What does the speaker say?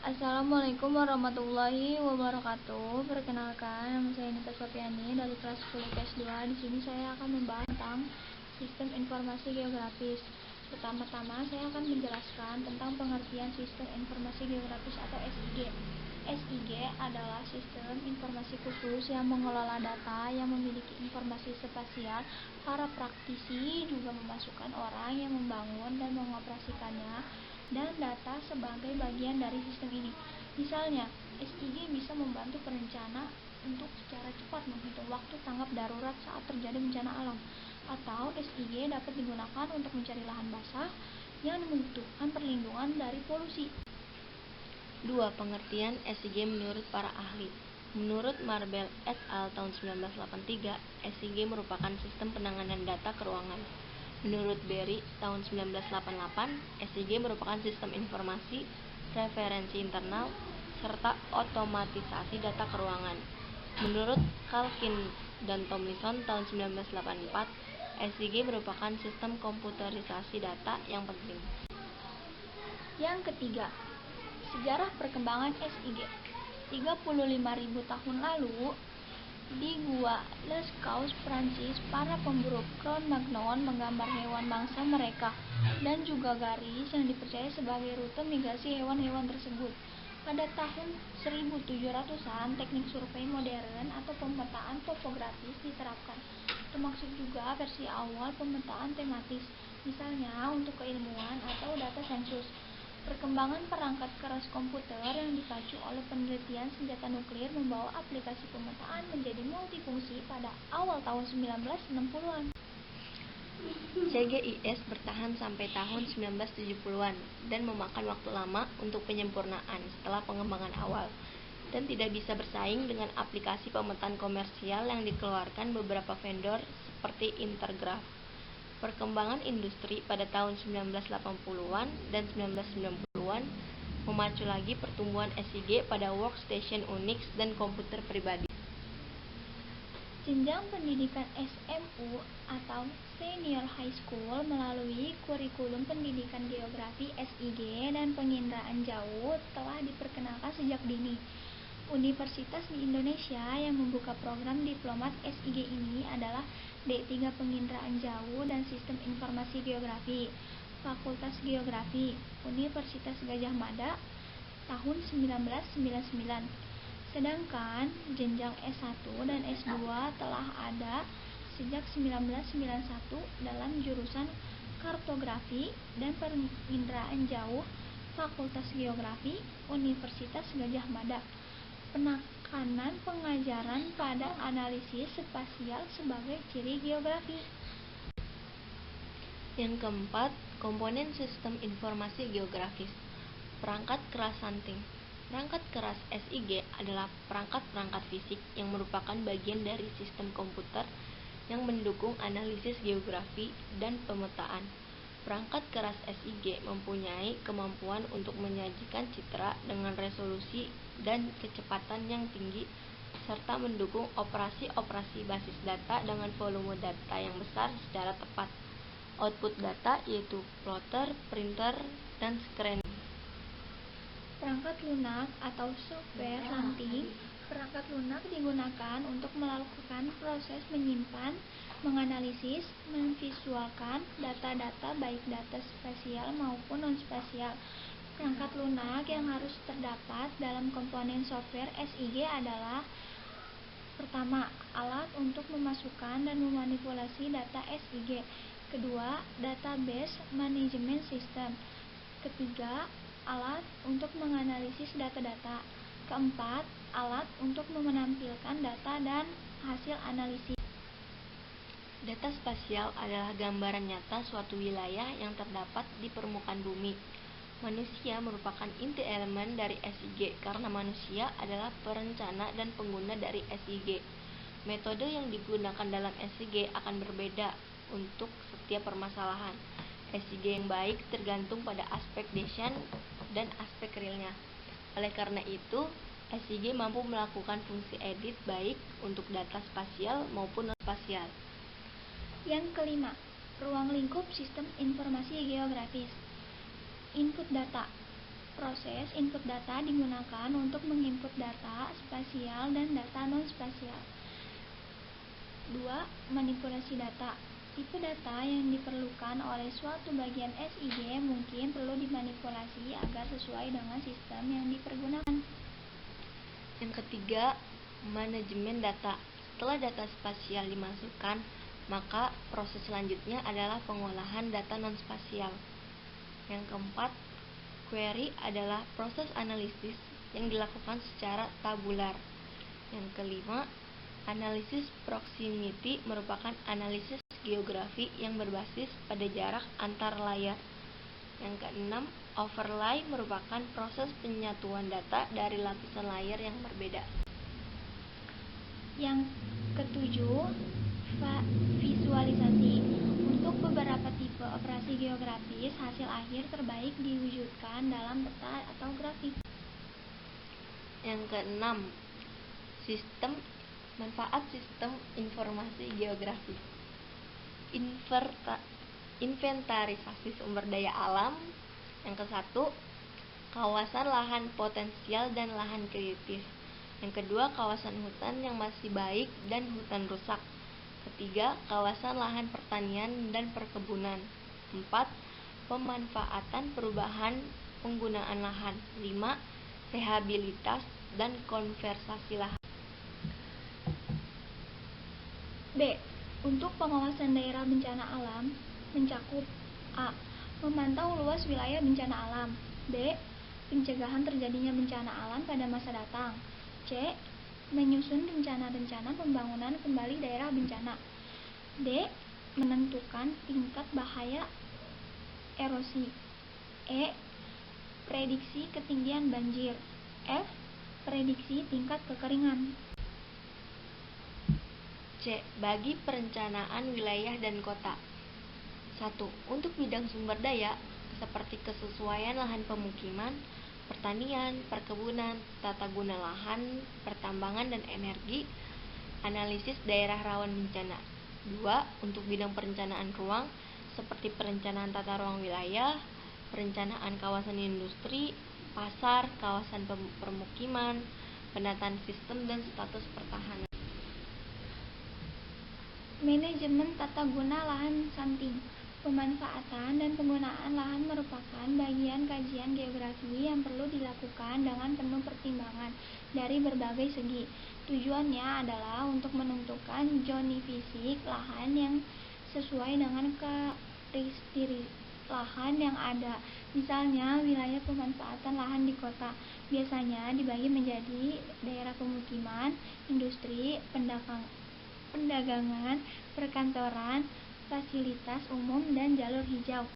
Assalamualaikum warahmatullahi wabarakatuh. Perkenalkan, nama saya Nita Sofiani dari kelas 10 kelas 2. Di sini saya akan membahas tentang sistem informasi geografis. Pertama-tama saya akan menjelaskan tentang pengertian sistem informasi geografis atau SIG. SIG adalah sistem informasi khusus yang mengelola data yang memiliki informasi spasial. Para praktisi juga memasukkan orang yang membangun dan mengoperasikannya dan data sebagai bagian dari sistem ini. Misalnya, SIG bisa membantu perencana untuk secara cepat menghitung waktu tanggap darurat saat terjadi bencana alam, atau SIG dapat digunakan untuk mencari lahan basah yang membutuhkan perlindungan dari polusi. 2. Pengertian SIG menurut para ahli. Menurut Marbel et al. Tahun 1983, SIG merupakan sistem penanganan data keuangan. Menurut Berry tahun 1988, SIG merupakan sistem informasi, referensi internal, serta otomatisasi data keuangan. Menurut Calkin dan Tomlinson tahun 1984, SIG merupakan sistem komputerisasi data yang penting. Yang ketiga, sejarah perkembangan SIG. 35.000 tahun lalu, di Gua Lascaux, Prancis, para pemburu Cro-Magnon menggambar hewan mangsa mereka dan juga garis yang dipercaya sebagai rute migrasi hewan-hewan tersebut. Pada tahun 1700-an, teknik survei modern atau pemetaan topografis diterapkan, termasuk juga versi awal pemetaan tematis, misalnya untuk keilmuan atau data sensus. Perkembangan perangkat keras komputer yang dipacu oleh penelitian senjata nuklir membawa aplikasi pemetaan menjadi multifungsi pada awal tahun 1960-an. CGIS bertahan sampai tahun 1970-an dan memakan waktu lama untuk penyempurnaan setelah pengembangan awal, dan tidak bisa bersaing dengan aplikasi pemetaan komersial yang dikeluarkan beberapa vendor seperti Intergraph. Perkembangan industri pada tahun 1980-an dan 1990-an memacu lagi pertumbuhan SIG pada workstation Unix dan komputer pribadi. Jenjang pendidikan SMU atau Senior High School melalui kurikulum pendidikan geografi SIG dan penginderaan jauh telah diperkenalkan sejak dini. Universitas di Indonesia yang membuka program diplomat SIG ini adalah D3 Penginderaan Jauh dan Sistem Informasi Geografi, Fakultas Geografi, Universitas Gadjah Mada, tahun 1999. Sedangkan jenjang S1 dan S2 telah ada sejak 1991 dalam jurusan Kartografi dan Penginderaan Jauh, Fakultas Geografi, Universitas Gadjah Mada. Penekanan pengajaran pada analisis spasial sebagai ciri geografi. Yang keempat, komponen sistem informasi geografis. Perangkat keras samping. Perangkat keras SIG adalah perangkat-perangkat fisik yang merupakan bagian dari sistem komputer yang mendukung analisis geografi dan pemetaan. Perangkat keras SIG mempunyai kemampuan untuk menyajikan citra dengan resolusi dan kecepatan yang tinggi, serta mendukung operasi-operasi basis data dengan volume data yang besar secara tepat. Output data yaitu plotter, printer, dan screening. Perangkat lunak atau software hunting. Perangkat lunak digunakan untuk melakukan proses menyimpan, menganalisis, memvisualkan data-data baik data spasial maupun non-spasial. Perangkat lunak yang harus terdapat dalam komponen software SIG adalah: pertama, alat untuk memasukkan dan memanipulasi data SIG. Kedua, database management system. Ketiga, alat untuk menganalisis data-data. Keempat, alat untuk menampilkan data dan hasil analisis. Data spasial adalah gambaran nyata suatu wilayah yang terdapat di permukaan bumi. Manusia merupakan inti elemen dari SIG karena manusia adalah perencana dan pengguna dari SIG. Metode yang digunakan dalam SIG akan berbeda untuk setiap permasalahan. SIG yang baik tergantung pada aspek desain dan aspek realnya. Oleh karena itu, SIG mampu melakukan fungsi edit baik untuk data spasial maupun non-spasial. Yang kelima, ruang lingkup sistem informasi geografis. Input data. Proses input data digunakan untuk menginput data spasial dan data non-spasial. 2. Manipulasi data. Tipe data yang diperlukan oleh suatu bagian SIG mungkin perlu dimanipulasi agar sesuai dengan sistem yang dipergunakan. Yang ketiga, manajemen data. Setelah data spasial dimasukkan, maka proses selanjutnya adalah pengolahan data non-spasial. Yang keempat, query adalah proses analisis yang dilakukan secara tabular. Yang kelima, analisis proximity merupakan analisis geografi yang berbasis pada jarak antar layar. Yang keenam, overlay merupakan proses penyatuan data dari lapisan layar yang berbeda. Yang ketujuh, visualisasi. Untuk beberapa tipe operasi geografis, hasil akhir terbaik diwujudkan dalam peta atau grafik. Yang keenam, manfaat sistem informasi geografis. Inventarisasi sumber daya alam. Yang kesatu, kawasan lahan potensial dan lahan kritis. Yang kedua, kawasan hutan yang masih baik dan hutan rusak. Ketiga, kawasan lahan pertanian dan perkebunan. 4. Pemanfaatan perubahan penggunaan lahan. 5. Rehabilitas dan konservasi lahan. B. Untuk pengawasan daerah bencana alam mencakup A. Memantau luas wilayah bencana alam. B. Pencegahan terjadinya bencana alam pada masa datang. C. Menyusun rencana-rencana pembangunan kembali daerah bencana. D. Menentukan tingkat bahaya erosi. E. Prediksi ketinggian banjir. F. Prediksi tingkat kekeringan. C. Bagi perencanaan wilayah dan kota. 1. Untuk bidang sumber daya, seperti kesesuaian lahan pemukiman, pertanian, perkebunan, tata guna lahan, pertambangan, dan energi, analisis daerah rawan bencana. 2. Untuk bidang perencanaan ruang, seperti perencanaan tata ruang wilayah, perencanaan kawasan industri, pasar, kawasan permukiman, penataan sistem dan status pertahanan. Manajemen tata guna lahan samping. Pemanfaatan dan penggunaan lahan merupakan bagian kajian geografi yang perlu dilakukan dengan penuh pertimbangan dari berbagai segi. Tujuannya adalah untuk menentukan zona fisik lahan yang sesuai dengan karakteristik lahan yang ada. Misalnya, wilayah pemanfaatan lahan di kota biasanya dibagi menjadi daerah pemukiman, industri, perdagangan, perkantoran, fasilitas umum, dan jalur hijau.